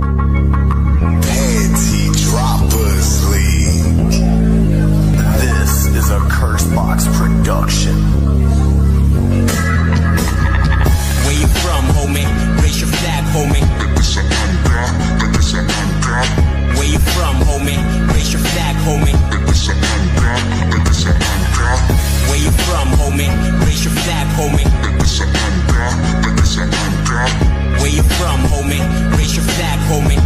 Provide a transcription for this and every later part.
Panty Droppers League. This is a Cursebox production. Where you from, homie? Raise your flag, homie. Where you from, homie? Raise your flag, homie. Where you from, homie? Raise your flag, homie. Where you from, homie? Raise your flag, homie.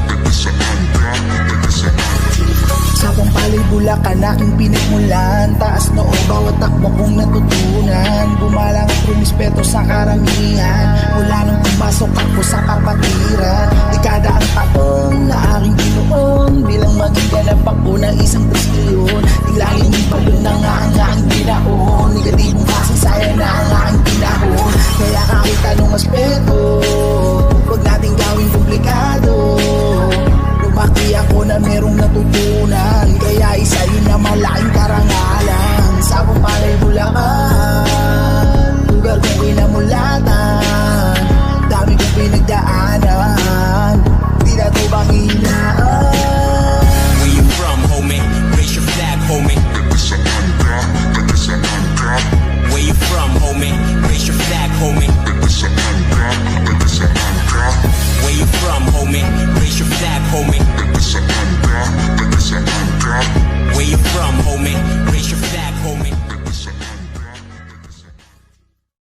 Sa Pampalay, Bulacan, aking pinagmulan. Taas noo, bawat takbo kong natutunan. Gumalang at rumispeto sa karamihan. Mula nung pumasok ako sa kapatiran, dekada ang taon na aking binuon. Bilang maging ganap ako ng isang trilyon. Ilangin yung balon na nga ang aking binaon. Negatibong kasaysayan na ang aking pinahon. Kaya kahit anong aspeto, huwag nating gawing komplikado. Lumaki ako na merong natutunan, kaya isa yun na malaking karangalan. Sa Pampalay, Bulacan, lugar kong pinamulatan. Dami kong pinagdaanan, di na to banghinaan. Where you from, homie? Raise your flag, homie. Where you from, homie? Raise your flag, homie. Where you from, homie? Raise your flag, homie.